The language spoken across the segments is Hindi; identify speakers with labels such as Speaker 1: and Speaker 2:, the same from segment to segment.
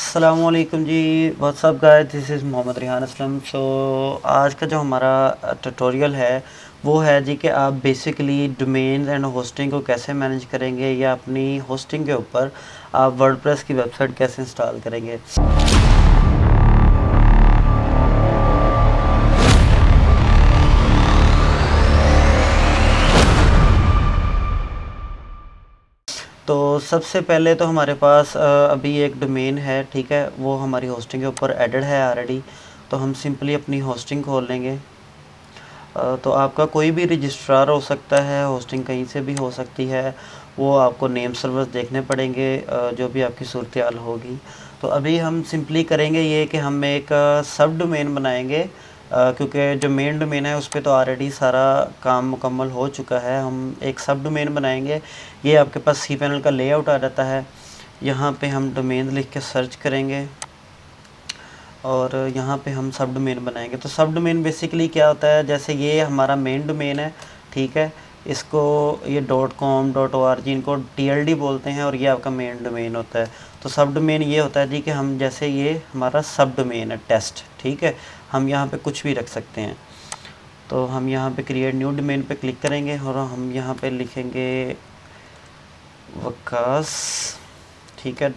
Speaker 1: अस्सलामुअलैकुम जी। What's up guys, this is Mohammad Rihan Aslam. आज का जो हमारा ट्यूटोरियल है वो है जी कि आप बेसिकली डोमेन एंड होस्टिंग को कैसे मैनेज करेंगे या अपनी होस्टिंग के ऊपर आप वर्डप्रेस की वेबसाइट कैसे इंस्टॉल करेंगे। तो सबसे पहले तो हमारे पास अभी एक डोमेन है, ठीक है, वो हमारी होस्टिंग के ऊपर एडेड है ऑलरेडी। तो हम सिंपली अपनी होस्टिंग खोल लेंगे। तो आपका कोई भी रजिस्ट्रार हो सकता है, होस्टिंग कहीं से भी हो सकती है, वो आपको नेम सर्वर्स देखने पड़ेंगे, जो भी आपकी सूरत हाल होगी। तो अभी हम सिंपली करेंगे ये कि हम एक सब डोमेन बनाएंगे, क्योंकि जो मेन डोमेन है उस पर तो ऑलरेडी सारा काम मुकम्मल हो चुका है। हम एक सब डोमेन बनाएंगे। ये आपके पास सी पैनल का लेआउट आ जाता है। यहाँ पे हम डोमेन लिख के सर्च करेंगे और यहाँ पे हम सब डोमेन बनाएंगे। तो सब डोमेन बेसिकली क्या होता है, जैसे ये हमारा मेन डोमेन है, ठीक है, इसको ये .com.org इनको TLD बोलते हैं और ये आपका मेन डोमेन होता है। तो सब डोमेन ये होता है जी कि हम जैसे ये हमारा सब डोमेन है टेस्ट, ठीक है, हम यहाँ पे कुछ भी रख सकते हैं। तो हम यहाँ पे क्रिएट न्यू डोमेन पे क्लिक करेंगे और हम यहाँ पे लिखेंगे वकास, ठीक है,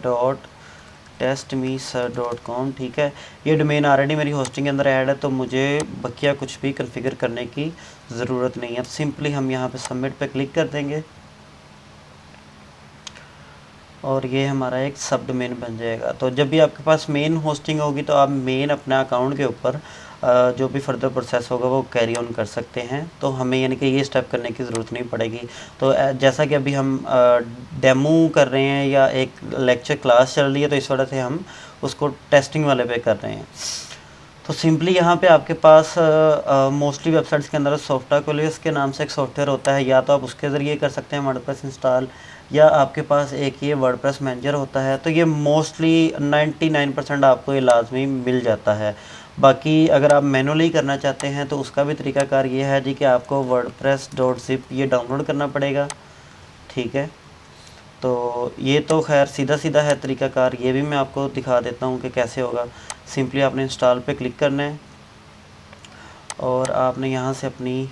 Speaker 1: .testme.com, ठीक है। ये डोमेन ऑलरेडी मेरी होस्टिंग के अंदर ऐड है, तो मुझे बकिया कुछ भी कॉन्फ़िगर करने की ज़रूरत नहीं है। सिंपली हम यहाँ पे सबमिट पे क्लिक कर देंगे और ये हमारा एक सब डोमेन बन जाएगा। तो जब भी आपके पास मेन होस्टिंग होगी तो आप मेन अपना अकाउंट के ऊपर जो भी फर्दर प्रोसेस होगा वो कैरी ऑन कर सकते हैं। तो हमें यानी कि ये स्टेप करने की ज़रूरत नहीं पड़ेगी। तो जैसा कि अभी हम डेमो कर रहे हैं या एक लेक्चर क्लास चल रही है, तो इस वजह से हम उसको टेस्टिंग वाले पे कर रहे हैं। तो सिंपली यहाँ पे आपके पास मोस्टली वेबसाइट्स के अंदर सॉफ्टवेयर के नाम से एक सॉफ्टवेयर होता है, या तो आप उसके ज़रिए कर सकते हैं वर्डप्रेस इंस्टॉल, या आपके पास एक ये वर्डप्रेस मैनेजर होता है। तो ये मोस्टली 99% आपको ये लाजमी मिल जाता है। बाकी अगर आप मैनुअली करना चाहते हैं तो उसका भी तरीकाकार ये है जी कि आपको wordpress.zip ये डाउनलोड करना पड़ेगा, ठीक है। तो ये तो खैर सीधा सीधा है तरीकाकार, ये भी मैं आपको दिखा देता हूँ कि कैसे होगा। सिंपली आपने इंस्टॉल पे क्लिक करना है और आपने यहाँ से अपनी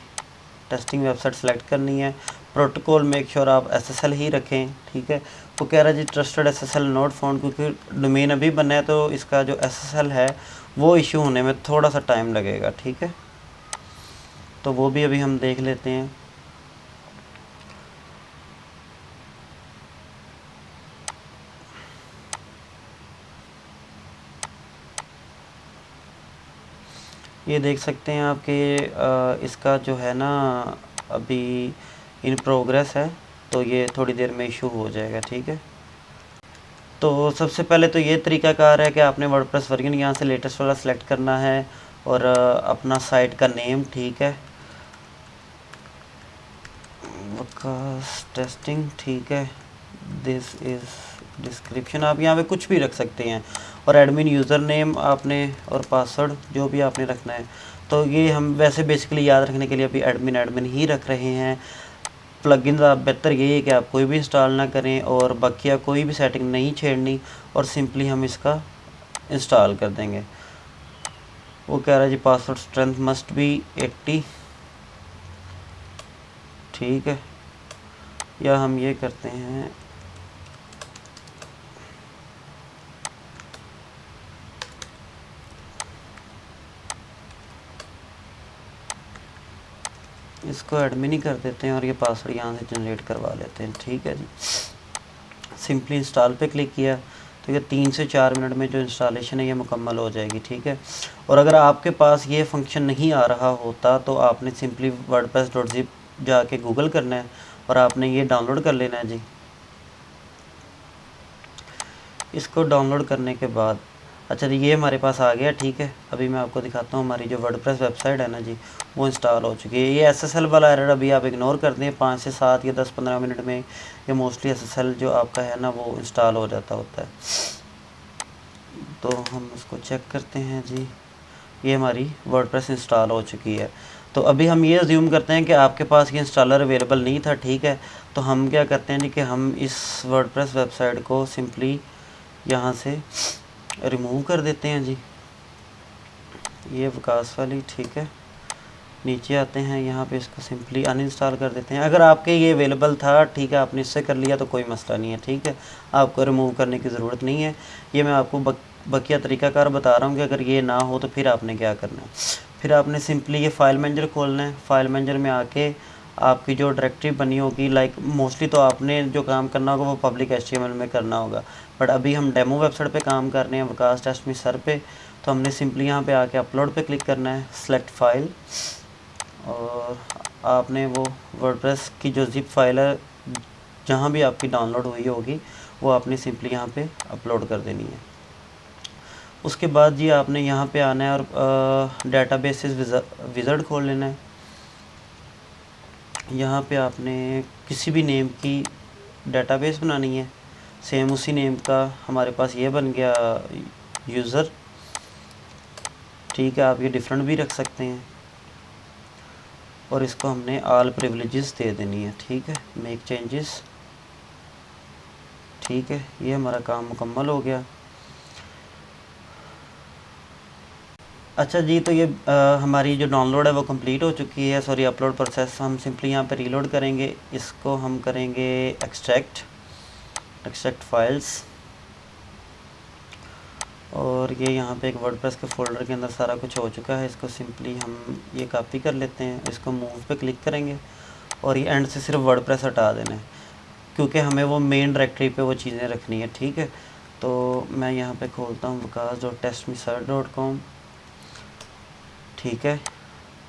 Speaker 1: टेस्टिंग वेबसाइट सेलेक्ट करनी है। प्रोटोकॉल मेक श्योर आप SSL ही रखें, ठीक है। वो कह रहा है जी ट्रस्टेड SSL नोट फाउंड, क्योंकि डोमेन अभी बना है तो इसका जो SSL है वो इशू होने में थोड़ा सा टाइम लगेगा, ठीक है। तो वो भी अभी हम देख लेते हैं। ये देख सकते हैं आपके इसका जो है ना अभी इन प्रोग्रेस है, तो ये थोड़ी देर में इशू हो जाएगा, ठीक है। तो सबसे पहले तो ये तरीकाकार है कि आपने वर्डप्रेस वर्जन यहाँ से लेटेस्ट वाला सेलेक्ट करना है और अपना साइट का नेम, ठीक है, वकास टेस्टिंग, ठीक है, दिस इज़ डिस्क्रिप्शन, आप यहाँ पे कुछ भी रख सकते हैं, और एडमिन यूज़र नेम आपने और पासवर्ड जो भी आपने रखना है। तो ये हम वैसे बेसिकली याद रखने के लिए अभी एडमिन एडमिन ही रख रहे हैं। प्लगइन्स आप बेहतर यही है कि आप कोई भी इंस्टॉल ना करें और बकिया कोई भी सेटिंग नहीं छेड़नी, और सिंपली हम इसका इंस्टॉल कर देंगे। वो कह रहा है जी पासवर्ड स्ट्रेंथ मस्ट बी 80, ठीक है, या हम ये करते हैं इसको एडमिन ही कर देते हैं और ये पासवर्ड यहाँ से जनरेट करवा लेते हैं, ठीक है जी। सिंपली इंस्टॉल पे क्लिक किया तो ये 3 से 4 मिनट में जो इंस्टॉलेशन है ये मुकम्मल हो जाएगी, ठीक है। और अगर आपके पास ये फंक्शन नहीं आ रहा होता तो आपने सिंपली wordpress.zip जाके गूगल करना है और आपने ये डाउनलोड कर लेना है जी। इसको डाउनलोड करने के बाद अच्छा जी ये हमारे पास आ गया, ठीक है। अभी मैं आपको दिखाता हूँ हमारी जो वर्डप्रेस वेबसाइट है ना जी, वो इंस्टॉल हो चुकी है। ये SSL वाला एरर अभी आप इग्नोर कर दें, 5 से 7 या 10-15 मिनट में ये मोस्टली SSL जो आपका है ना वो इंस्टॉल हो जाता होता है। तो हम उसको चेक करते हैं जी, ये हमारी वर्डप्रेस इंस्टॉल हो चुकी है। तो अभी हम ये अज्यूम करते हैं कि आपके पास ये इंस्टॉलर अवेलेबल नहीं था, ठीक है। तो हम क्या करते हैं जी कि हम इस वर्डप्रेस वेबसाइट को सिंपली यहाँ से रिमूव कर देते हैं जी, ये विकास वाली, ठीक है। नीचे आते हैं, यहाँ पे इसको सिंपली अनइंस्टॉल कर देते हैं। अगर आपके ये अवेलेबल था, ठीक है, आपने इससे कर लिया तो कोई मसला नहीं है, ठीक है, आपको रिमूव करने की ज़रूरत नहीं है। ये मैं आपको बकिया तरीकाकार बता रहा हूँ कि अगर ये ना हो तो फिर आपने क्या करना है। फिर आपने सिंपली ये फ़ाइल मैनेजर खोलना है। फ़ाइल मैनेजर में आके आपकी जो डायरेक्टरी बनी होगी, लाइक मोस्टली तो आपने जो काम करना होगा वो पब्लिक HTML में करना होगा, बट अभी हम डेमो वेबसाइट पे काम कर रहे हैं विकास टेस्ट मी सर पे, तो हमने सिंपली यहाँ पे आके अपलोड पे क्लिक करना है, सेलेक्ट फाइल, और आपने वो वर्डप्रेस की जो ज़िप फाइल है जहाँ भी आपकी डाउनलोड हुई होगी वो आपने सिंपली यहाँ पे अपलोड कर देनी है। उसके बाद जी आपने यहाँ पे आना है और डेटाबेसेस विज़ार्ड खोल लेना है। यहाँ पे आपने किसी भी नेम की डेटाबेस बनानी है, सेम उसी नेम का हमारे पास ये बन गया यूज़र, ठीक है, आप ये डिफरेंट भी रख सकते हैं, और इसको हमने ऑल प्रिविलेजेस दे देनी है, ठीक है, मेक चेंजेस, ठीक है, ये हमारा काम मुकम्मल हो गया। अच्छा जी, तो ये हमारी जो डाउनलोड है वो कंप्लीट हो चुकी है, सॉरी अपलोड प्रोसेस। हम सिंपली यहाँ पे रीलोड करेंगे, इसको हम करेंगे एक्सट्रैक्ट फाइल्स, और ये यहाँ पे एक वर्डप्रेस के फोल्डर के अंदर सारा कुछ हो चुका है। इसको सिंपली हम ये कॉपी कर लेते हैं, इसको मूव पे क्लिक करेंगे और ये एंड से सिर्फ वर्डप्रेस हटा देना है, क्योंकि हमें वो मेन डायरेक्टरी पे वो चीज़ें रखनी है, ठीक है। तो मैं यहाँ पे खोलता हूँ vikas.testmesir.com, ठीक है,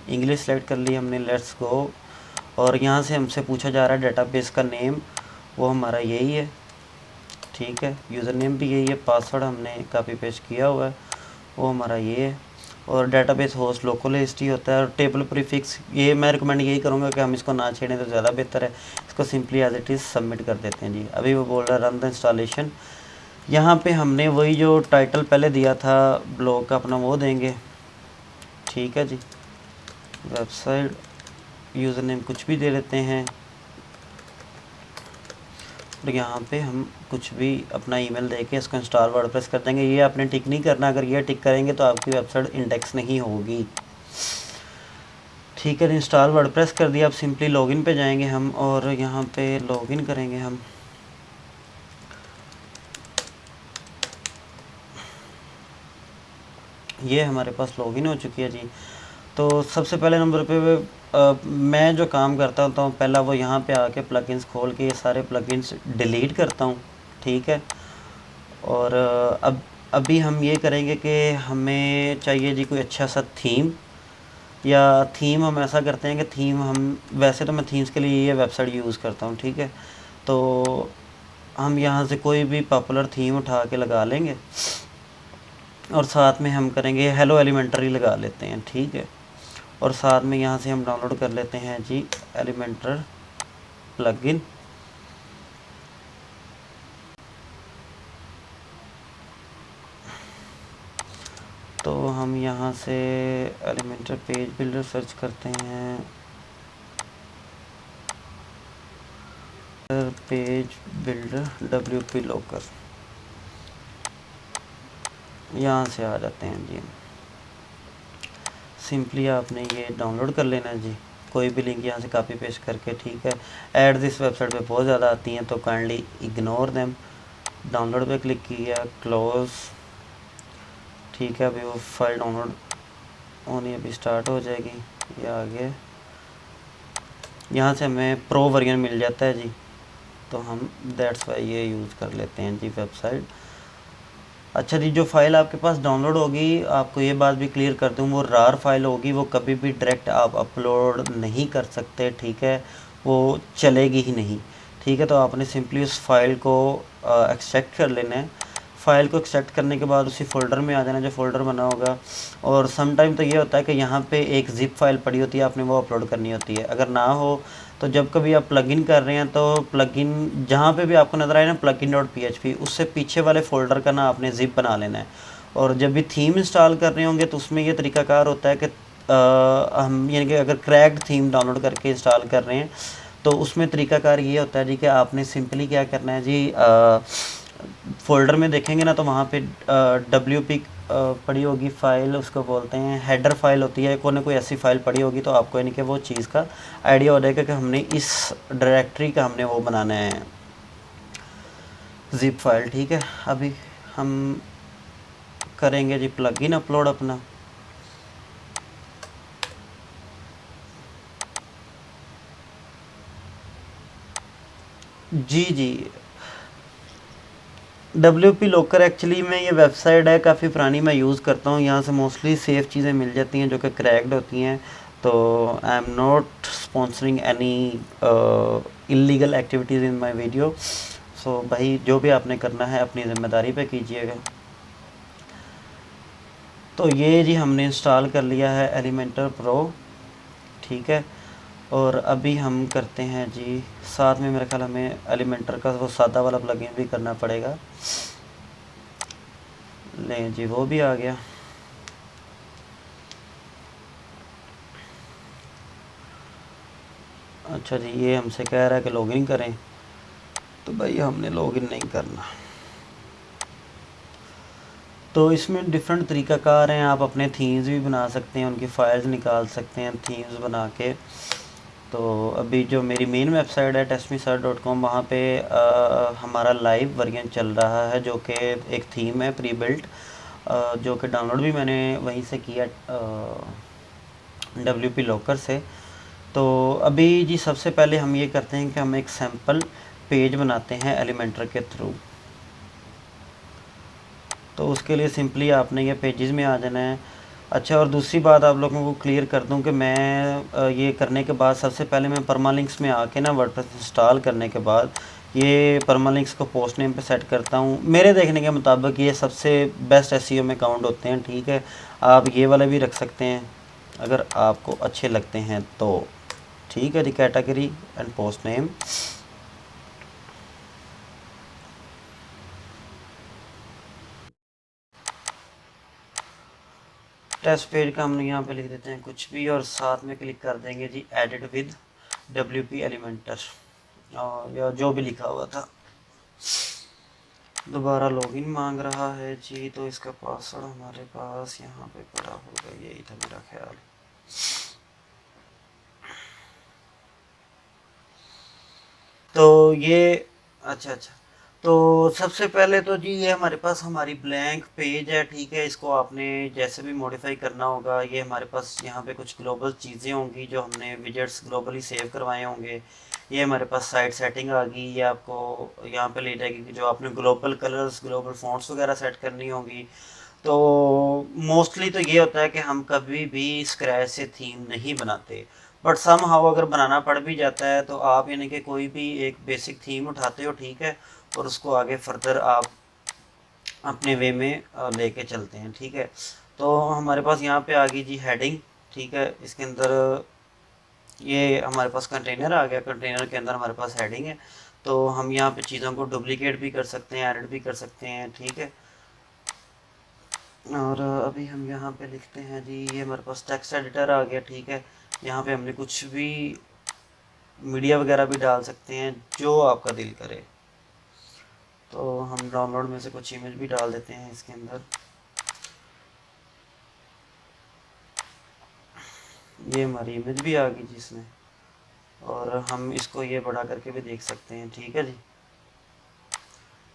Speaker 1: इंग्लिश सेलेक्ट कर ली हमने, लेट्स गो। और यहाँ से हमसे पूछा जा रहा है डेटाबेस का नेम, वो हमारा यही है, ठीक है, यूज़र नेम भी यही है, पासवर्ड हमने कॉपी पेस्ट किया हुआ है, वो हमारा ये है, और डेटाबेस होस्ट लोकलिस्ट ही होता है। और टेबल प्रीफिक्स ये मैं रिकमेंड यही करूँगा कि हम इसको ना छेड़ें तो ज़्यादा बेहतर है। इसको simply as it is submit कर देते हैं जी। अभी वो बोल रहा है रन द इंस्टॉलेशन। यहाँ पे हमने वही जो टाइटल पहले दिया था ब्लॉग का अपना वो देंगे, ठीक है जी, वेबसाइट, यूज़र नेम कुछ भी दे देते हैं, और यहाँ पे हम कुछ भी अपना ईमेल दे के इसको इंस्टॉल वर्डप्रेस कर देंगे। ये आपने टिक नहीं करना, अगर ये टिक करेंगे तो आपकी वेबसाइट इंडेक्स नहीं होगी, ठीक है। इंस्टॉल वर्डप्रेस कर दिया, अब सिंपली लॉगिन पे जाएंगे हम, और यहाँ पे लॉगिन करेंगे हम। ये हमारे पास लॉगिन हो चुकी है जी। तो सबसे पहले नंबर पे मैं जो काम करता हूँ पहला वो यहाँ पे आके प्लगइन्स खोल के ये सारे प्लगइन्स डिलीट करता हूँ, ठीक है। और अब अभी हम ये करेंगे कि हमें चाहिए जी कोई अच्छा सा थीम, या थीम हम ऐसा करते हैं कि थीम हम, वैसे तो मैं थीम्स के लिए ये वेबसाइट यूज़ करता हूँ, ठीक है। तो हम यहाँ से कोई भी पॉपुलर थीम उठा के लगा लेंगे, और साथ में हम करेंगे हेलो एलिमेंटरी लगा लेते हैं, ठीक है। और साथ में यहाँ से हम डाउनलोड कर लेते हैं जी एलिमेंटर प्लगइन, तो हम यहाँ से एलिमेंटर पेज बिल्डर सर्च करते हैं, पेज बिल्डर WP लॉकर, यहाँ से आ जाते हैं जी। सिंपली आपने ये डाउनलोड कर लेना है जी, कोई भी लिंक यहाँ से कॉपी पेस्ट करके, ठीक है। ऐड दिस वेबसाइट पे बहुत ज़्यादा आती हैं तो काइंडली इग्नोर देम। डाउनलोड पे क्लिक किया, क्लोज, ठीक है। अभी वो फाइल डाउनलोड होनी अभी स्टार्ट हो जाएगी, ये आगे यहाँ से हमें प्रो वर्जन मिल जाता है जी, तो हम दैट्स वाई ये यूज़ कर लेते हैं जी वेबसाइट। अच्छा जी, जो फ़ाइल आपके पास डाउनलोड होगी, आपको ये बात भी क्लियर कर दूँ, वो रार फाइल होगी, वो कभी भी डायरेक्ट आप अपलोड नहीं कर सकते, ठीक है, वो चलेगी ही नहीं, ठीक है। तो आपने सिंपली उस फाइल को एक्सट्रैक्ट कर लेना है। फ़ाइल को एक्सट्रैक्ट करने के बाद उसी फ़ोल्डर में आ जाना जो फ़ोल्डर बना होगा, और सम टाइम तो ये होता है कि यहाँ पे एक ज़िप फाइल पड़ी होती है, आपने वो अपलोड करनी होती है। अगर ना हो तो जब कभी आप प्लगइन कर रहे हैं तो प्लगइन जहाँ पे भी आपको नज़र आए ना plugin.php, उससे पीछे वाले फ़ोल्डर का ना आपने ज़िप बना लेना है। और जब भी थीम इंस्टॉल कर रहे होंगे तो उसमें ये तरीकाकार होता है कि हम यानी कि अगर क्रैक्ड थीम डाउनलोड करके इंस्टॉल कर रहे हैं तो उसमें तरीकाकार ये होता है जी कि आपने सिंपली क्या करना है जी, फ़ोल्डर में देखेंगे ना तो वहाँ पे WP पड़ी होगी फ़ाइल, उसको बोलते हैं हेडर फाइल होती है, कोई ना कोई ऐसी फ़ाइल पड़ी होगी, तो आपको यानी कि वो चीज़ का आइडिया हो जाएगा कि हमने इस डायरेक्टरी का हमने वो बनाना है ज़िप फाइल। ठीक है, अभी हम करेंगे जी प्लगइन अपलोड अपना। जी जी, WP लॉकर एक्चुअली में ये वेबसाइट है, काफ़ी पुरानी, मैं यूज़ करता हूँ। यहाँ से मोस्टली सेफ़ चीज़ें मिल जाती हैं जो कि क्रैक्ड होती हैं। तो I am not sponsoring any illegal activities in my video. So भाई जो भी आपने करना है अपनी ज़िम्मेदारी पे कीजिएगा। तो ये जी हमने इंस्टॉल कर लिया है एलिमेंटर प्रो। ठीक है, और अभी हम करते हैं जी, साथ में मेरे ख्याल हमें एलिमेंटर का वो सादा वाला प्लगइन भी करना पड़ेगा। लें जी, वो भी आ गया। अच्छा जी, ये हमसे कह रहा है कि लॉगिन करें, तो भाई हमने लॉगिन नहीं करना। तो इसमें डिफरेंट तरीक़ाकार हैं, आप अपने थीम्स भी बना सकते हैं, उनकी फ़ाइल्स निकाल सकते हैं थीम्स बना के। तो अभी जो मेरी मेन वेबसाइट है testmesir.com, वहाँ पे हमारा लाइव वर्जन चल रहा है जो कि एक थीम है प्री बिल्ट, जो कि डाउनलोड भी मैंने वहीं से किया WP लॉकर से। तो अभी जी सबसे पहले हम ये करते हैं कि हम एक सैम्पल पेज बनाते हैं एलिमेंटर के थ्रू। तो उसके लिए सिंपली आपने ये पेजेस में आ जाना है। अच्छा, और दूसरी बात आप लोगों को क्लियर कर दूं कि मैं ये करने के बाद सबसे पहले मैं परमालिंक्स में आके ना वर्डप्रेस इंस्टॉल करने के बाद ये परमालिंक्स को पोस्ट नेम पे सेट करता हूँ। मेरे देखने के मुताबिक ये सबसे बेस्ट एसईओ में काउंट होते हैं। ठीक है, आप ये वाले भी रख सकते हैं अगर आपको अच्छे लगते हैं तो। ठीक है जी, category and post name. Test page का हम यहाँ पे लिख देते हैं कुछ भी, और साथ में क्लिक कर देंगे जी एडिट विद WP एलिमेंटर, और या जो भी लिखा हुआ था। दोबारा लॉगिन मांग रहा है जी, तो इसका पासवर्ड हमारे पास यहाँ पे पड़ा होगा, यही था मेरा ख्याल। तो ये अच्छा अच्छा, तो सबसे पहले तो जी ये हमारे पास हमारी ब्लैंक पेज है। ठीक है, इसको आपने जैसे भी मॉडिफाई करना होगा। ये हमारे पास यहाँ पे कुछ ग्लोबल चीज़ें होंगी जो हमने विजेट्स ग्लोबली सेव करवाए होंगे। ये हमारे पास साइट सेटिंग आ गई, ये आपको यहाँ पे ले जाएगी कि जो आपने ग्लोबल कलर्स ग्लोबल फॉन्ट्स वगैरह सेट करनी होगी। तो मोस्टली तो ये होता है कि हम कभी भी स्क्रैच से थीम नहीं बनाते, बट सम हाउ अगर बनाना पड़ भी जाता है तो आप यानी कि कोई भी एक बेसिक थीम उठाते हो। ठीक है, और उसको आगे फर्दर आप अपने वे में लेके चलते हैं। ठीक है, तो हमारे पास यहाँ पे आ गई जी हेडिंग। ठीक है, इसके अंदर ये हमारे पास कंटेनर आ गया, कंटेनर के अंदर हमारे पास हेडिंग है। तो हम यहाँ पे चीज़ों को डुप्लीकेट भी कर सकते हैं, एडिट भी कर सकते हैं। ठीक है, और अभी हम यहाँ पे लिखते हैं जी, ये हमारे पास टेक्स्ट एडिटर आ गया। ठीक है, यहाँ पे हमने कुछ भी मीडिया वगैरह भी डाल सकते हैं जो आपका दिल करे। तो हम डाउनलोड में से कुछ इमेज भी डाल देते हैं इसके अंदर। ये हमारी इमेज भी आ गई जिसमें, और हम इसको ये बड़ा करके भी देख सकते हैं। ठीक है जी,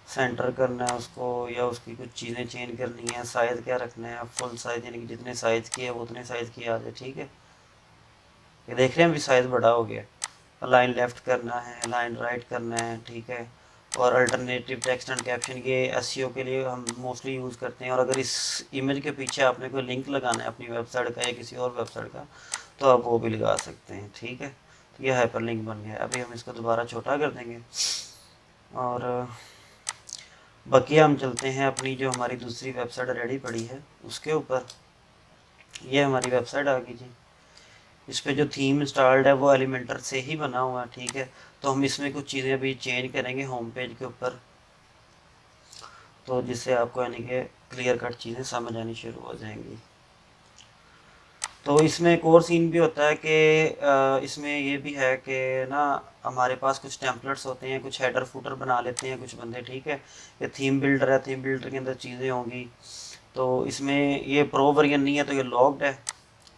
Speaker 1: सेंटर करना है उसको या उसकी कुछ चीज़ें चेंज करनी है, साइज़ क्या रखना है, फुल साइज़ यानी कि जितने साइज़ की है वो उतने साइज़ की आ जाए। ठीक है, ये देख रहे हैं अभी साइज़ बड़ा हो गया। लाइन लेफ़्ट करना है, लाइन राइट करना है। ठीक है, और अल्टरनेटिव टेक्स्ट एंड कैप्शन ये एसईओ के लिए हम मोस्टली यूज़ करते हैं। और अगर इस इमेज के पीछे आपने कोई लिंक लगाना है अपनी वेबसाइट का या किसी और वेबसाइट का, तो आप वो भी लगा सकते हैं। ठीक है, तो ये हाइपर लिंक बन गया। अभी हम इसको दोबारा छोटा कर देंगे, और बाकी हम चलते हैं अपनी जो हमारी दूसरी वेबसाइट रेडी पड़ी है उसके ऊपर। ये हमारी वेबसाइट आ गई जी, इस पे जो थीम इंस्टॉल्ड है वो एलिमेंटर से ही बना हुआ है। ठीक है, तो हम इसमें कुछ चीज़ें अभी चेंज करेंगे होम पेज के ऊपर, तो जिससे आपको यानी कि क्लियर कट चीज़ें समझ आनी शुरू हो जाएंगी। तो इसमें एक और सीन भी होता है कि इसमें ये भी है कि ना हमारे पास कुछ टेम्पलेट्स होते हैं, कुछ हेडर फूटर बना लेते हैं कुछ बंदे, ठीक है। ये थीम बिल्डर है, थीम बिल्डर के अंदर चीज़ें होंगी। तो इसमें ये प्रो वर्जन नहीं है तो ये लॉक्ड है,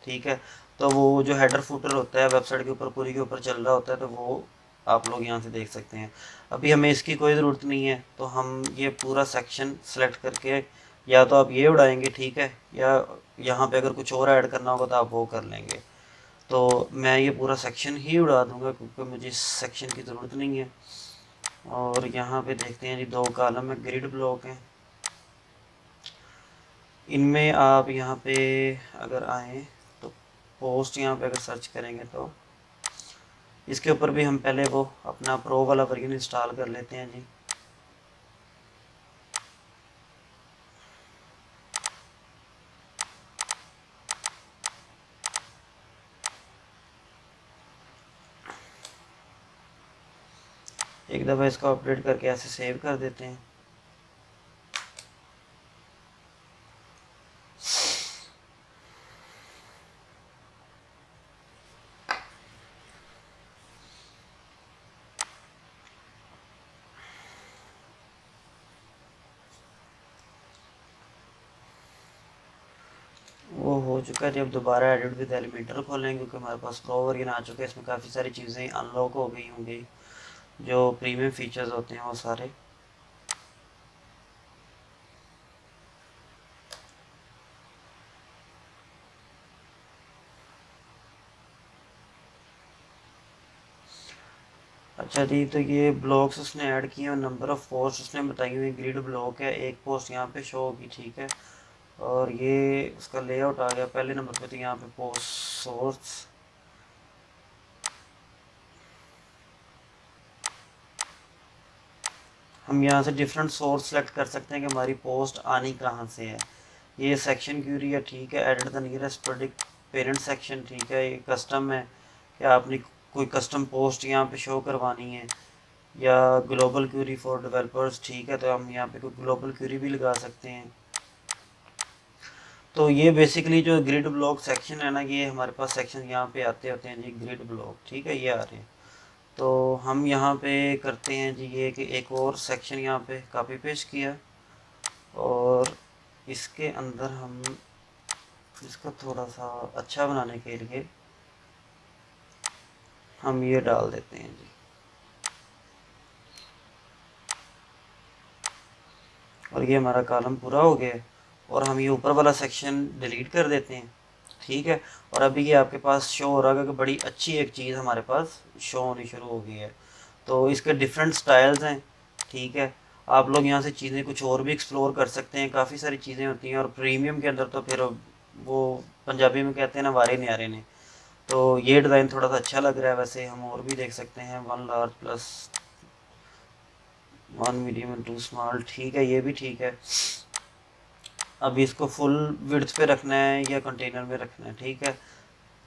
Speaker 1: ठीक है। तो वो जो हेडर फूटर होता है वेबसाइट के ऊपर पूरी के ऊपर चल रहा होता है, तो वो आप लोग यहाँ से देख सकते हैं। अभी हमें इसकी कोई ज़रूरत नहीं है, तो हम ये पूरा सेक्शन सेलेक्ट करके या तो आप ये उड़ाएंगे, ठीक है, या यहाँ पे अगर कुछ और ऐड करना होगा तो आप वो कर लेंगे। तो मैं ये पूरा सेक्शन ही उड़ा दूंगा क्योंकि मुझे इस सेक्शन की ज़रूरत नहीं है। और यहाँ पे देखते हैं जी, दो कॉलम में ग्रिड ब्लॉक हैं। इनमें आप यहाँ पे अगर आए तो पोस्ट यहाँ पे अगर सर्च करेंगे तो इसके ऊपर भी हम पहले वो अपना प्रो वाला वर्जन इंस्टॉल कर लेते हैं जी। एक दफ़ा इसको अपडेट करके ऐसे सेव कर देते हैं। वो हो चुका है जब दोबारा एडिट विद एलिमेंटर खोलेंगे क्योंकि हमारे पास प्रो वर्जन आ चुका है, इसमें काफ़ी सारी चीज़ें अनलॉक हो गई होंगी, जो प्रीमियम फीचर्स होते हैं वो सारे। अच्छा जी, तो ये ब्लॉक्स उसने ऐड किए और नंबर ऑफ़ पोस्ट उसने बताई हुई, ग्रिड ब्लॉक है, एक पोस्ट यहाँ पे शो होगी, ठीक है। और ये उसका लेआउट आ गया पहले नंबर पे, तो यहाँ पे पोस्ट सोर्स, हम यहाँ से डिफरेंट सोर्स सेलेक्ट कर सकते हैं कि हमारी पोस्ट आनी कहाँ से है। ये सेक्शन क्यूरी है, ठीक है, edit the nearest predict parent section, ठीक है। ये कस्टम है कि आपने कोई कस्टम पोस्ट यहाँ पे शो करवानी है, या ग्लोबल क्यूरी फॉर डेवलपर्स, ठीक है, तो हम यहाँ पे कोई ग्लोबल क्यूरी भी लगा सकते हैं। तो ये बेसिकली जो ग्रिड ब्लॉक सेक्शन है ना, ये हमारे पास सेक्शन यहाँ पे आते होते हैं जी, ग्रिड ब्लॉक, ठीक है, ये आ रहे हैं। तो हम यहाँ पे करते हैं जी ये कि एक और सेक्शन यहाँ पे कॉपी पेस्ट किया और इसके अंदर हम इसको थोड़ा सा अच्छा बनाने के लिए हम ये डाल देते हैं जी। और ये हमारा कॉलम पूरा हो गया है और हम ये ऊपर वाला सेक्शन डिलीट कर देते हैं, ठीक है। और अभी ये आपके पास शो हो रहा है कि बड़ी अच्छी एक चीज़ हमारे पास शो होनी शुरू हो गई है। तो इसके डिफरेंट स्टाइल्स हैं, ठीक है। आप लोग यहाँ से चीज़ें कुछ और भी एक्सप्लोर कर सकते हैं, काफ़ी सारी चीज़ें होती हैं। और प्रीमियम के अंदर तो फिर वो पंजाबी में कहते हैं ना, वारे न्यारे ने। तो ये डिज़ाइन थोड़ा सा अच्छा लग रहा है, वैसे हम और भी देख सकते हैं, 1 लार्ज प्लस 1 मीडियम 2 स्मॉल, ठीक है, ये भी ठीक है। अब इसको फुल विड्थ पे रखना है या कंटेनर में रखना है, ठीक है।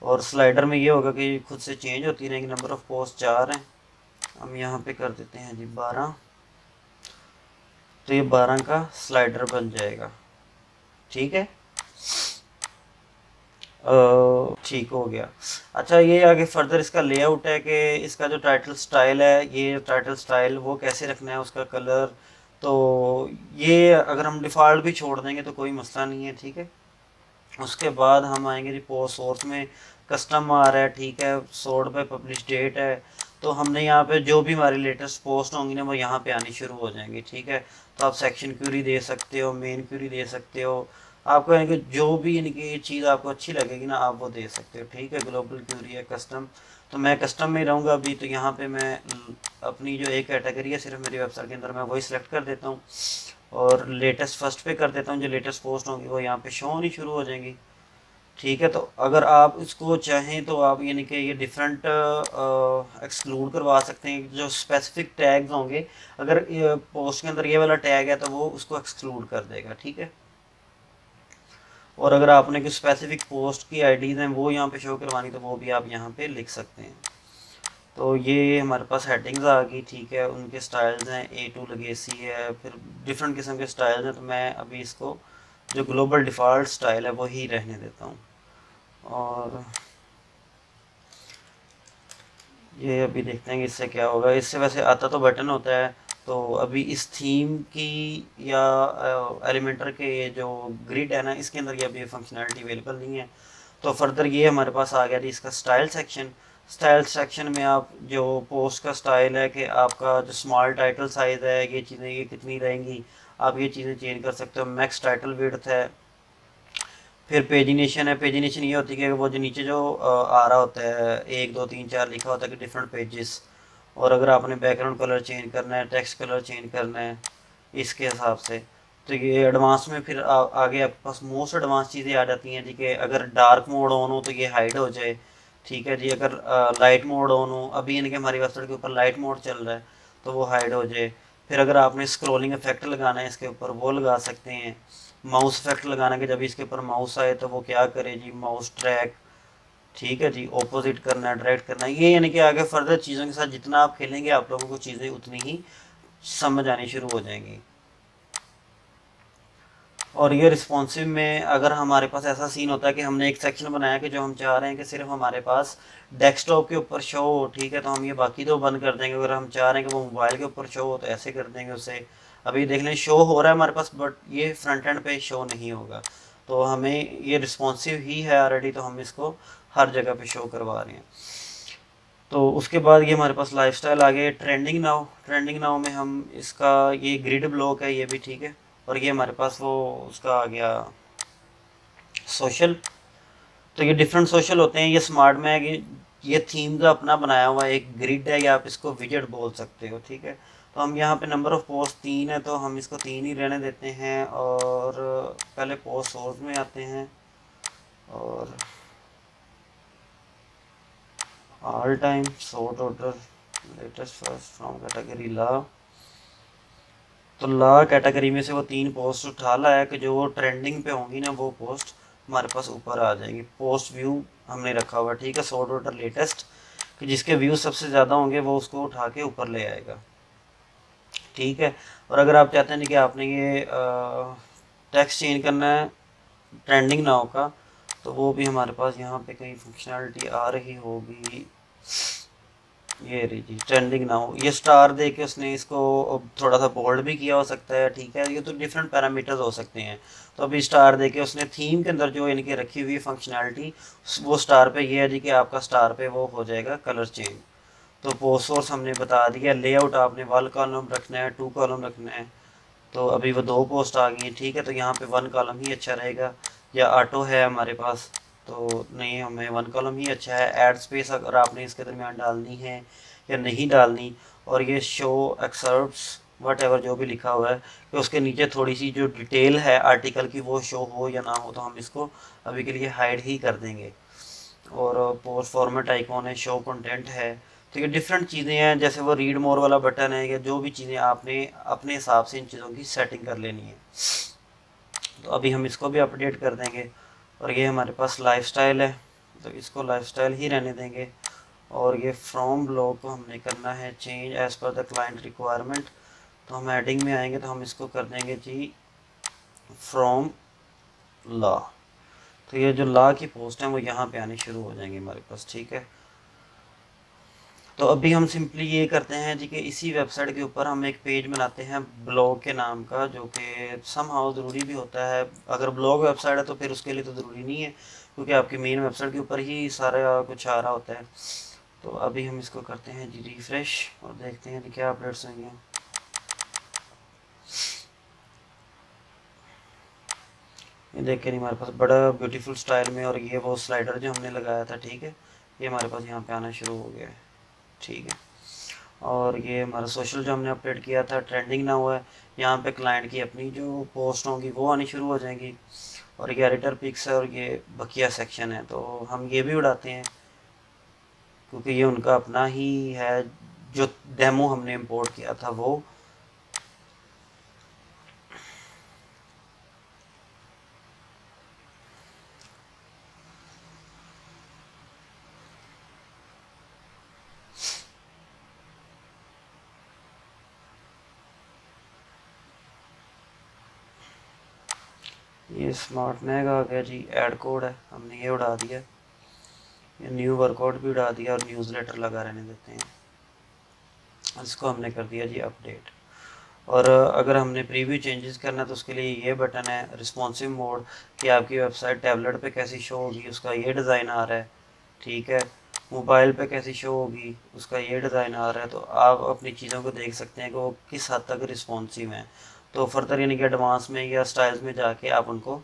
Speaker 1: और स्लाइडर में ये होगा कि खुद से चेंज होती रहेंगी। नंबर ऑफ़ पोस्ट 4 हैं, हम यहाँ पे कर देते हैं जी 12। तो ये 12 का स्लाइडर बन जाएगा, ठीक है। ठीक हो गया। अच्छा, ये आगे फर्दर इसका लेआउट है कि इसका जो टाइटल स्टाइल है, ये टाइटल स्टाइल वो कैसे रखना है, उसका कलर। तो ये अगर हम डिफ़ॉल्ट भी छोड़ देंगे तो कोई मसला नहीं है, ठीक है। उसके बाद हम आएंगे जी पोस्ट सोर्स में, कस्टम आ रहा है, ठीक है, सोर्ट बाय पब्लिश डेट है। तो हमने यहाँ पे जो भी हमारी लेटेस्ट पोस्ट होंगी ना वो यहाँ पे आनी शुरू हो जाएंगी, ठीक है। तो आप सेक्शन क्यूरी दे सकते हो, मेन क्यूरी दे सकते हो, आपको यानी कि जो भी यानी कि चीज़ आपको अच्छी लगेगी ना आप वो दे सकते हो, ठीक है। ग्लोबल क्यूरी है, कस्टम, तो मैं कस्टम में रहूँगा अभी। तो यहाँ पे मैं अपनी जो एक कैटेगरी है सिर्फ मेरी वेबसाइट के अंदर, मैं वही सिलेक्ट कर देता हूँ और लेटेस्ट फर्स्ट पे कर देता हूँ। जो लेटेस्ट पोस्ट होंगी वो यहाँ पे शो होनी शुरू हो जाएंगी, ठीक है। तो अगर आप इसको चाहें तो आप यानी कि ये डिफरेंट एक्सक्लूड करवा सकते हैं, जो स्पेसिफिक टैग्स होंगे। अगर पोस्ट के अंदर ये वाला टैग है तो वो उसको एक्सक्लूड कर देगा, ठीक है। और अगर आपने कुछ स्पेसिफिक पोस्ट की आईडीज़ हैं वो यहाँ पे शो करवानी तो वो भी आप यहाँ पे लिख सकते हैं। तो ये हमारे पास हेडिंग्स आ गई, ठीक है। उनके स्टाइल्स हैं, A2 लेगेसी है, फिर डिफरेंट किस्म के स्टाइल्स हैं। तो मैं अभी इसको जो ग्लोबल डिफ़ॉल्ट स्टाइल है वही रहने देता हूँ। और ये अभी देखते हैं कि इससे क्या होगा। इससे वैसे आता तो बटन होता है, तो अभी इस थीम की या एलिमेंटर के ये जो ग्रिड है ना, इसके अंदर ये अभी फंक्शनैलिटी अवेलेबल नहीं है। तो फर्दर ये हमारे पास आ गया जी इसका स्टाइल सेक्शन। स्टाइल सेक्शन में आप जो पोस्ट का स्टाइल है कि आपका जो स्मॉल टाइटल साइज़ है, ये चीज़ें ये कितनी रहेंगी, आप ये चीज़ें चेंज कर सकते हो। मैक्स टाइटल विड्थ है। फिर पेजिनेशन है। पेजिनेशन ये होती है कि वो जो नीचे जो आ रहा होता है 1 2 3 4 लिखा होता है कि डिफरेंट पेजेस, और अगर आपने बैकग्राउंड कलर चेंज करना है, टेक्स्ट कलर चेंज करना है इसके हिसाब से, तो ये एडवांस में फिर आगे आपके पास मोस्ट एडवांस चीज़ें आ जाती हैं जी कि अगर डार्क मोड ऑन हो तो ये हाइड हो जाए। ठीक है जी। अगर लाइट मोड ऑन हो, अभी इनके हमारी वेबसाइट के ऊपर लाइट मोड चल रहा है, तो वो हाइड हो जाए। फिर अगर आपने स्क्रोलिंग इफेक्ट लगाना है इसके ऊपर, वो लगा सकते हैं। माउस इफेक्ट लगाना कि जब इसके ऊपर माउस आए तो वो क्या करे जी, माउस ट्रैक। ठीक है जी। ऑपोजिट करना है, डायरेक्ट करना है, ये यानी कि आगे फर्दर चीज़ों के साथ जितना आप खेलेंगे आप लोगों को चीज़ें उतनी ही समझ आनी शुरू हो जाएंगी। और ये रिस्पॉन्सिव में अगर हमारे पास ऐसा सीन होता है कि हमने एक सेक्शन बनाया कि जो हम चाह रहे हैं कि सिर्फ हमारे पास डेस्कटॉप के ऊपर शो हो, ठीक है, तो हम ये बाकी तो बंद कर देंगे। अगर हम चाह रहे हैं कि वो मोबाइल के ऊपर शो हो तो ऐसे कर देंगे उसे। अभी देख लें शो हो रहा है हमारे पास, बट ये फ्रंट एंड पे शो नहीं होगा। तो हमें ये रिस्पॉन्सिव ही है ऑलरेडी, तो हम इसको हर जगह पे शो करवा रहे हैं। तो उसके बाद ये हमारे पास लाइफस्टाइल आ गया। Trending now. ट्रेंडिंग नाउ में हम इसका ये ग्रिड ब्लॉक है ये भी, ठीक है। और ये हमारे पास वो उसका आ गया सोशल। तो ये डिफरेंट सोशल होते हैं। ये स्मार्ट में है कि ये थीम का अपना बनाया हुआ एक ग्रिड है, या आप इसको विजेट बोल सकते हो, ठीक है। तो हम यहाँ पे नंबर ऑफ पोस्ट 3 है, तो हम इसको 3 ही रहने देते हैं। और पहले पोस्ट सोर्स में आते हैं, और all time sort order latest first from category ला। तो ला कैटेगरी में से वो 3 पोस्ट उठा लाया कि जो वो ट्रेंडिंग पे होंगी ना, वो पोस्ट हमारे पास ऊपर आ जाएंगी। पोस्ट व्यू हमने रखा हुआ, ठीक है, सॉर्ट ऑर्डर लेटेस्ट, कि जिसके व्यूज सबसे ज़्यादा होंगे वो उसको उठा के ऊपर ले आएगा। ठीक है। और अगर आप चाहते हैं कि आपने ये टेक्स्ट चेंज करना है ट्रेंडिंग नाउ का, तो वो भी हमारे पास यहाँ पे कहीं फंक्शनैलिटी आ रही होगी। ये रही जी ट्रेंडिंग नाउ। ये स्टार दे के उसने इसको थोड़ा सा बोल्ड भी किया हो सकता है, ठीक है। ये तो डिफरेंट पैरामीटर्स हो सकते हैं। तो अभी स्टार दे के उसने थीम के अंदर जो इनकी रखी हुई फंक्शनैलिटी, वो स्टार पे ये है जी कि आपका स्टार पे वो हो जाएगा कलर चेंज। तो पोस्ट सोर्स हमने बता दिया। लेआउट आपने 1 कॉलम रखना है, 2 कॉलम रखना है। तो अभी वो 2 पोस्ट आ गई हैं, ठीक है। तो यहाँ पे 1 कॉलम ही अच्छा रहेगा। या ऑटो है हमारे पास, तो नहीं, हमें 1 कॉलम ही अच्छा है। ऐड स्पेस अगर आपने इसके दरमियान डालनी है या नहीं डालनी। और ये शो एक्सर्प्स वट एवर जो भी लिखा हुआ है कि उसके नीचे थोड़ी सी जो डिटेल है आर्टिकल की वो शो हो या ना हो, तो हम इसको अभी के लिए हाइड ही कर देंगे। और पोस्ट फॉर्मेट आइकॉन है, शो कंटेंट है। तो ये डिफरेंट चीज़ें हैं, जैसे वो रीड मोर वाला बटन है, या जो भी चीज़ें आपने अपने हिसाब से इन चीज़ों की सेटिंग कर लेनी है। तो अभी हम इसको भी अपडेट कर देंगे। और ये हमारे पास लाइफस्टाइल है, तो इसको लाइफस्टाइल ही रहने देंगे। और ये फ्रॉम ब्लॉक को हमने करना है change as per the client requirement. तो हम हेडिंग में आएंगे तो हम इसको कर देंगे जी फ्रॉम लॉ। तो ये जो लॉ की पोस्ट हैं वो यहाँ पे आनी शुरू हो जाएंगी हमारे पास, ठीक है। तो अभी हम सिंपली ये करते हैं जी कि इसी वेबसाइट के ऊपर हम एक पेज बनाते हैं ब्लॉग के नाम का, जो कि समहाउ ज़रूरी भी होता है। अगर ब्लॉग वेबसाइट है तो फिर उसके लिए तो ज़रूरी नहीं है, क्योंकि आपकी मेन वेबसाइट के ऊपर ही सारा कुछ आ रहा होता है। तो अभी हम इसको करते हैं जी रिफ्रेश, और देखते हैं जी क्या अपडेट्स होंगे। ये देख के नहीं हमारे पास बड़ा ब्यूटीफुल स्टाइल में, और ये वो स्लाइडर जो हमने लगाया था, ठीक है, ये हमारे पास यहाँ पे आना शुरू हो गया है, ठीक है। और ये हमारा सोशल जो हमने अपडेट किया था ट्रेंडिंग ना हुआ है, यहाँ पे क्लाइंट की अपनी जो पोस्ट होंगी वो आनी शुरू हो जाएंगी। और ये एडिटर पिक्स है, और ये बकिया सेक्शन है, तो हम ये भी उड़ाते हैं क्योंकि ये उनका अपना ही है। जो डेमो हमने इंपोर्ट किया था वो। ये स्मार्ट मैग आ गया जी, ऐड कोड है, हमने ये उड़ा दिया। ये न्यू वर्कआउट भी उड़ा दिया और न्यूज़लेटर लगा रहने देते हैं। इसको हमने कर दिया जी अपडेट। और अगर हमने प्रीव्यू चेंजेस करना है तो उसके लिए ये बटन है रिस्पॉन्सिव मोड, कि आपकी वेबसाइट टैबलेट पे कैसी शो होगी उसका ये डिज़ाइन आ रहा है, ठीक है। मोबाइल पे कैसी शो होगी उसका ये डिज़ाइन आ रहा है। तो आप अपनी चीज़ों को देख सकते हैं कि वो किस हद तक रिस्पॉन्सिव हैं। तो फर्दर यानी कि एडवांस में या स्टाइल्स में जाके आप उनको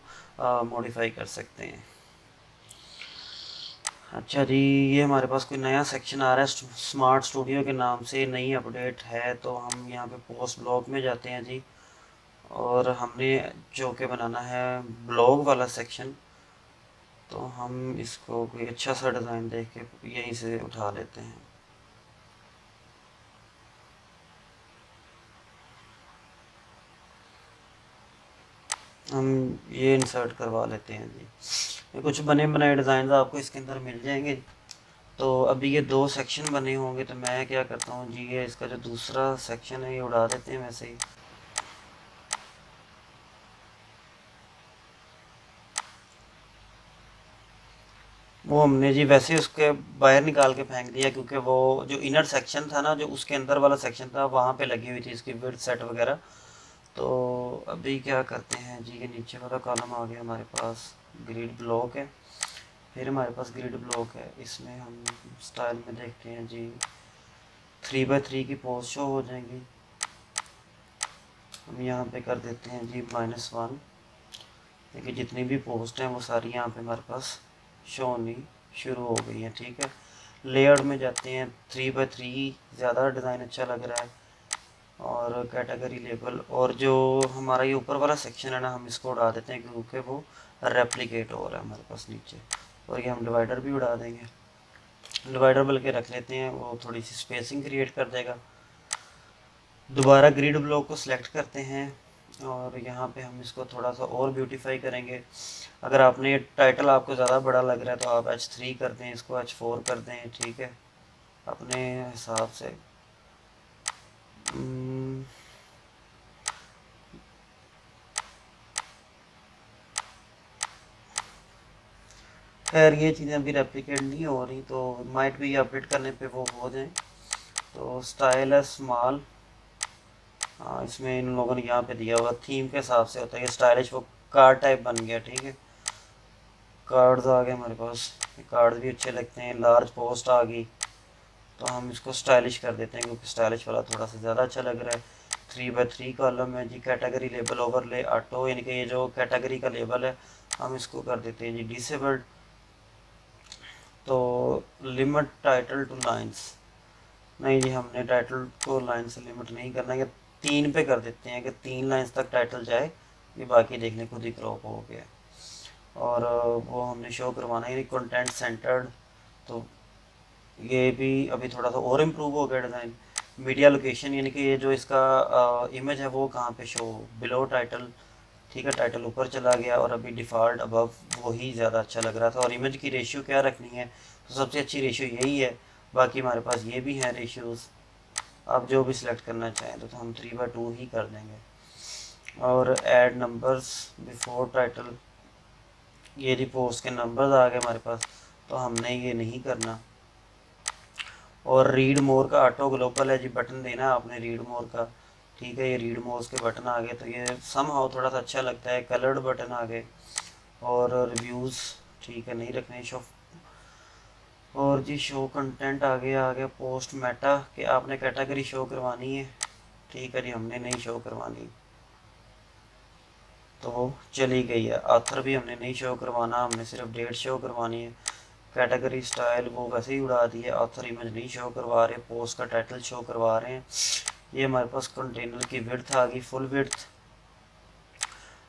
Speaker 1: मॉडिफाई कर सकते हैं। अच्छा जी, ये हमारे पास कोई नया सेक्शन आ रहा है स्मार्ट स्टूडियो के नाम से, नई अपडेट है। तो हम यहाँ पे पोस्ट ब्लॉग में जाते हैं जी, और हमने जो कि बनाना है ब्लॉग वाला सेक्शन। तो हम इसको कोई अच्छा सा डिज़ाइन देख के यहीं से उठा लेते हैं। हम ये इंसर्ट करवा लेते हैं जी। ये कुछ बने बनाए डिज़ाइन आपको इसके अंदर मिल जाएंगे। तो अभी ये दो सेक्शन बने होंगे, तो मैं क्या करता हूँ जी, ये इसका जो दूसरा सेक्शन है ये उड़ा देते हैं वैसे ही। वो हमने जी वैसे उसके बाहर निकाल के फेंक दिया, क्योंकि वो जो इनर सेक्शन था ना, जो उसके अंदर वाला सेक्शन था, वहाँ पे लगी हुई थी इसकी विड्थ सेट वगैरह। तो अभी क्या करते हैं जी, ये नीचे वाला कॉलम आ गया हमारे पास, ग्रिड ब्लॉक है। फिर हमारे पास ग्रिड ब्लॉक है, इसमें हम स्टाइल में देखते हैं जी 3x3 की पोस्ट शो हो जाएंगी। हम यहाँ पे कर देते हैं जी -1। देखिए जितनी भी पोस्ट हैं वो सारी यहाँ पे हमारे पास शो होनी शुरू हो गई हैं, ठीक है। लेआउट में जाते हैं, 3x3 ज़्यादा डिज़ाइन अच्छा लग रहा है। और कैटेगरी लेबल, और जो हमारा ये ऊपर वाला सेक्शन है ना, हम इसको उड़ा देते हैं क्योंकि वो रेप्लिकेट हो रहा है हमारे पास नीचे। और ये हम डिवाइडर भी उड़ा देंगे, डिवाइडर बल्कि रख लेते हैं, वो थोड़ी सी स्पेसिंग क्रिएट कर देगा। दोबारा ग्रिड ब्लॉक को सिलेक्ट करते हैं, और यहाँ पे हम इसको थोड़ा सा और ब्यूटीफाई करेंगे। अगर आपने टाइटल आपको ज़्यादा बड़ा लग रहा है तो आप H3 कर दें, इसको H4 कर दें, ठीक है, अपने हिसाब से। हम्म, खैर ये चीज़ें अभी रेप्लिकेट नहीं हो रही, तो माइट भी अपडेट करने पे वो हो जाए। तो स्टाइल है स्मॉल। हाँ, इसमें इन लोगों ने यहाँ पे दिया हुआ थीम के हिसाब से होता है, ये स्टाइलिश वो कार्ड टाइप बन गया, ठीक है। कार्ड्स आ गए हमारे पास, कार्ड्स भी अच्छे लगते हैं। लार्ज पोस्ट आ गई, तो हम इसको स्टाइलिश कर देते हैं क्योंकि स्टाइलिश वाला थोड़ा सा ज़्यादा अच्छा लग रहा है। 3x3 कॉलम है जी, कैटेगरी लेबल ओवरले ऑटो, यानी कि ये जो कैटेगरी का लेबल है हम इसको कर देते हैं जी डिसेबल्ड। तो लिमिट टाइटल टू लाइंस, नहीं जी, हमने टाइटल को लाइन से लिमिट नहीं करना है, 3 पे कर देते हैं कि 3 लाइंस तक टाइटल जाए, ये बाकी देखने खुद ही क्रॉप हो गया। और वो हमने शो करवाना है कंटेंट सेंटर्ड। तो ये भी अभी थोड़ा सा और इम्प्रूव हो गया डिज़ाइन। मीडिया लोकेशन, यानी कि ये जो इसका इमेज है वो कहाँ पे शो, बिलो टाइटल, ठीक है। टाइटल ऊपर चला गया, और अभी डिफ़ॉल्ट अबव वही ज़्यादा अच्छा लग रहा था। और इमेज की रेशियो क्या रखनी है, तो सबसे अच्छी रेशियो यही है। बाकी हमारे पास ये भी हैं रेशियोज़, आप जो भी सिलेक्ट करना चाहें तो हम 3x2 ही कर देंगे। और ऐड नंबर्स बिफोर टाइटल, ये पोस्ट के नंबर्स आ गए हमारे पास, तो हमने ये नहीं करना। और रीड मोर का ऑटो ग्लोबल है जी, बटन देना है आपने रीड मोर का, ठीक है। ये रीड मोर के बटन आ गए, तो ये सम हाउ थोड़ा सा अच्छा लगता है। कलर्ड बटन आ गए, और रिव्यूज़, ठीक है, नहीं रखने शो। और जी शो कंटेंट आ गया पोस्ट मेटा, कि आपने कैटेगरी शो करवानी है, ठीक है जी, हमने नहीं शो करवानी, तो वो चली गई है। ऑथर भी हमने नहीं शो करवाना, हमने सिर्फ डेट शो करवानी है। कैटेगरी स्टाइल वो वैसे ही उड़ा दी है, ऑथर इमेज नहीं शो करवा रहे, पोस्ट का टाइटल शो करवा रहे हैं। ये हमारे पास कंटेनर की विड्थ आ गई, फुल विड्थ।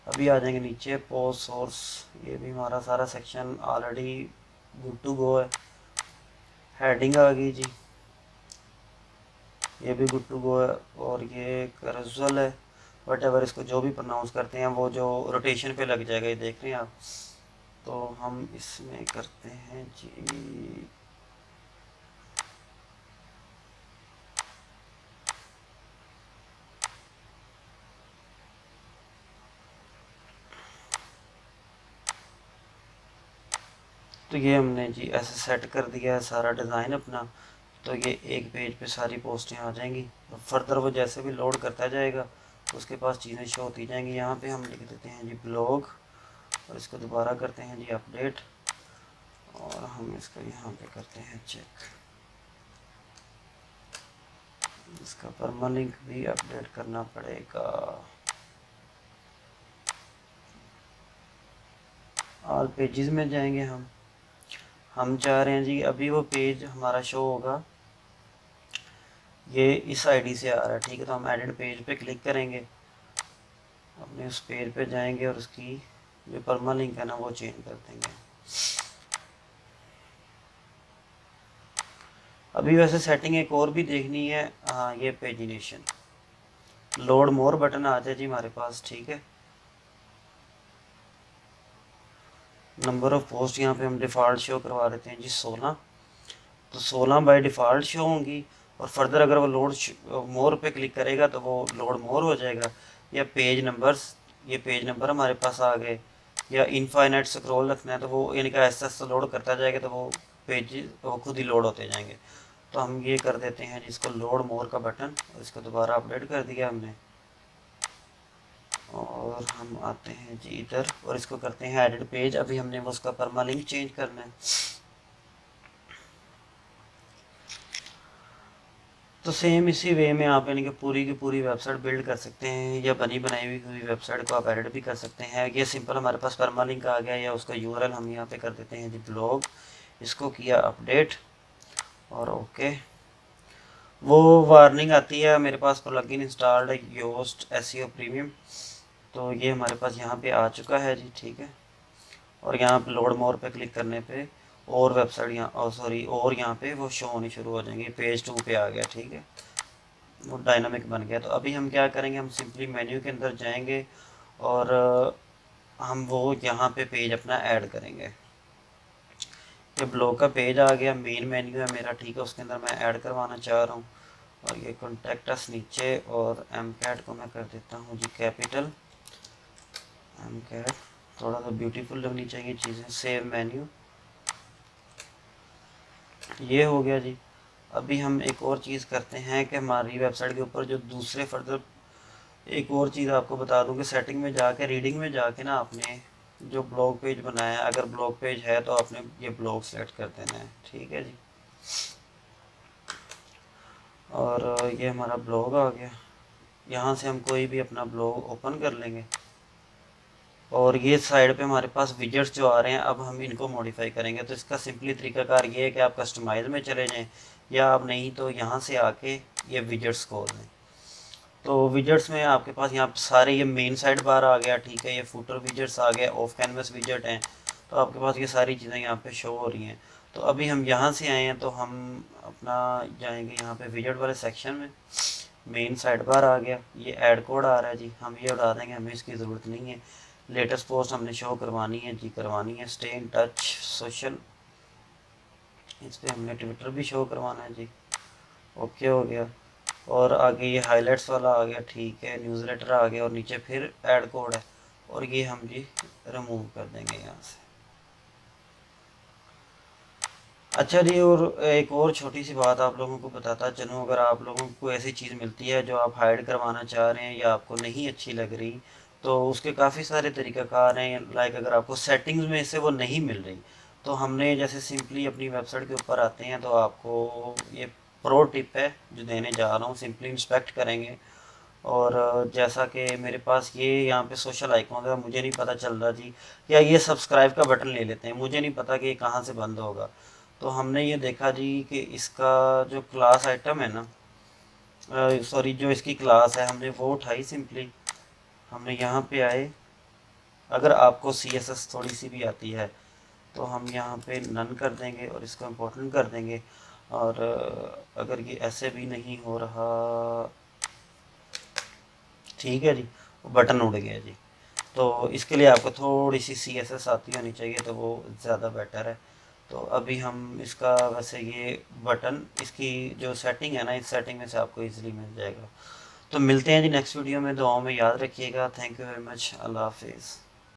Speaker 1: अभी आ जाएंगे नीचे पोस्ट सोर्स, ये भी हमारा सारा section already good to go है। हेडिंग आ गई जी, ये भी गुड टू गो है। और ये कैजुअल है, वट एवर इसको जो भी प्रोनाउंस करते हैं, वो जो रोटेशन पे लग जाएगा, ये देख रहे हैं आप। तो हम इसमें करते हैं जी तो ये हमने जी ऐसे सेट कर दिया है सारा डिज़ाइन अपना। तो ये एक पेज पे सारी पोस्टें आ जाएंगी। फर्दर वो जैसे भी लोड करता जाएगा उसके पास चीज़ें शो होती जाएंगी। यहाँ पे हम लिख देते हैं जी ब्लॉग और इसको दोबारा करते हैं जी अपडेट और हम इसको यहाँ पे करते हैं चेक। इसका परमालिंक भी अपडेट करना पड़ेगा। ऑल पेजेस में जाएंगे हम चाह रहे हैं जी अभी वो पेज हमारा शो होगा, ये इस आईडी से आ रहा है, ठीक है। तो हम एडिट पेज पे क्लिक करेंगे, अपने उस पेज पे जाएंगे और उसकी जो परमालिंक है ना वो चेंज कर देंगे। अभी वैसे सेटिंग एक और भी देखनी है। हाँ, ये पेजिनेशन लोड मोर बटन आ जाए जी हमारे पास, ठीक है। नंबर ऑफ पोस्ट यहाँ पे हम डिफ़ॉल्ट शो करवा देते हैं जी 16। तो 16 बाय डिफ़ॉल्ट शो होंगी और फर्दर अगर वो लोड मोर पे क्लिक करेगा तो वो लोड मोर हो जाएगा। या पेज नंबर्स, ये पेज नंबर हमारे पास आ गए। या इनफाइनाइट स्क्रॉल रखना है तो वो यानी कि ऐसा ऐसा लोड करता जाएगा तो वो पेज वो खुद ही लोड होते जाएंगे। तो हम ये कर देते हैं जिसको लोड मोर का बटन, और इसको दोबारा अपडेट कर दिया हमने। और हम आते हैं जी इधर और इसको करते हैं एडिट पेज। अभी हमने वो उसका परमालिंक चेंज करना है। तो सेम इसी वे में आप यानी कि पूरी की पूरी वेबसाइट बिल्ड कर सकते हैं या बनी बनाई हुई वेबसाइट को आप एडिट भी कर सकते हैं। ये सिंपल हमारे पास परमालिंक आ गया या उसका यूआरएल हम यहाँ पे कर देते हैं जी ब्लॉग। इसको किया अपडेट और ओके। वो वार्निंग आती है मेरे पास प्लगइन इंस्टॉल्ड है योस्ट एसईओ प्रीमियम। तो ये हमारे पास यहाँ पे आ चुका है जी, ठीक है। और यहाँ पे लोड मोर पे क्लिक करने पे और वेबसाइट यहाँ सॉरी और यहाँ पे वो शो होनी शुरू हो जाएंगी। पेज 2 पे आ गया, ठीक है, वो डायनामिक बन गया। तो अभी हम क्या करेंगे, हम सिंपली मेन्यू के अंदर जाएंगे और हम वो यहाँ पे पेज अपना ऐड करेंगे। ये ब्लॉग का पेज आ गया, मेन मेन्यू है मेरा, ठीक है, उसके अंदर मैं ऐड करवाना चाह रहा हूँ। और ये कॉन्टैक्ट अस नीचे और एम कैट को मैं कर देता हूँ जी कैपिटल एम कैट। थोड़ा सा ब्यूटीफुल लगनी चाहिए चीज़ें। सेव मेन्यू, ये हो गया जी। अभी हम एक और चीज़ करते हैं कि हमारी वेबसाइट के ऊपर जो दूसरे फर्दर एक और चीज़ आपको बता दूं कि सेटिंग में जाके रीडिंग में जाके ना आपने जो ब्लॉग पेज बनाया है, अगर ब्लॉग पेज है तो आपने ये ब्लॉग सेलेक्ट कर देना है, ठीक है जी। और ये हमारा ब्लॉग आ गया। यहाँ से हम कोई भी अपना ब्लॉग ओपन कर लेंगे और ये साइड पे हमारे पास विजेट्स जो आ रहे हैं अब हम इनको मॉडिफाई करेंगे। तो इसका सिंपली तरीकाकार ये है कि आप कस्टमाइज में चले जाएं या आप नहीं तो यहाँ से आके ये विजेट्स खोल लें। तो विजेट्स में आपके पास यहाँ सारे ये मेन साइड बार आ गया, ठीक है, ये फुटर विजेट्स आ गया, ऑफ कैनवस विजेट हैं। तो आपके पास ये सारी चीज़ें यहाँ पे शो हो रही हैं। तो अभी हम यहाँ से आए हैं तो हम अपना जाएंगे यहाँ पे विजेट वाले सेक्शन में। मेन साइड बार आ गया, ये ऐड कोड आ रहा है जी, हम ये उड़ा देंगे, हमें इसकी ज़रूरत नहीं है। लेटेस्ट पोस्ट हमने शो करवानी है जी, करवानी है। स्टे इन टच सोशल, इस पर हमने ट्विटर भी शो करवाना है जी, ओके हो गया। और आगे ये हाइलाइट्स वाला आ गया, ठीक है, न्यूज़लेटर आ गया और नीचे फिर ऐड कोड है और ये हम जी रिमूव कर देंगे यहाँ से। अच्छा जी, और एक और छोटी सी बात आप लोगों को बताता चलूँ, अगर आप लोगों को ऐसी चीज़ मिलती है जो आप हाइड करवाना चाह रहे हैं या आपको नहीं अच्छी लग रही तो उसके काफ़ी सारे तरीक़ाकार हैं। लाइक अगर आपको सेटिंग्स में से वो नहीं मिल रही तो हमने जैसे सिंपली अपनी वेबसाइट के ऊपर आते हैं तो आपको ये प्रो टिप है जो देने जा रहा हूँ। सिंपली इंस्पेक्ट करेंगे और जैसा कि मेरे पास ये यहाँ पे सोशल आइकॉन है, मुझे नहीं पता चल रहा जी। या ये सब्सक्राइब का बटन ले लेते हैं, मुझे नहीं पता कि ये कहाँ से बंद होगा। तो हमने ये देखा जी कि इसका जो क्लास आइटम है ना, सॉरी जो इसकी क्लास है हमने वो उठाई। सिंपली हमने यहाँ पे आए, अगर आपको CSS थोड़ी सी भी आती है तो हम यहाँ पे नन कर देंगे और इसको इम्पोर्टेंट कर देंगे। और अगर ये ऐसे भी नहीं हो रहा, ठीक है जी, बटन उड़ गया जी। तो इसके लिए आपको थोड़ी सी CSS आती होनी चाहिए तो वो ज़्यादा बेटर है। तो अभी हम इसका वैसे ये बटन इसकी जो सेटिंग है ना, इस सेटिंग में से आपको इजीली मिल जाएगा। तो मिलते हैं जी नेक्स्ट वीडियो में, दुआओं में याद रखिएगा। थैंक यू वेरी मच, अल्लाह हाफिज़।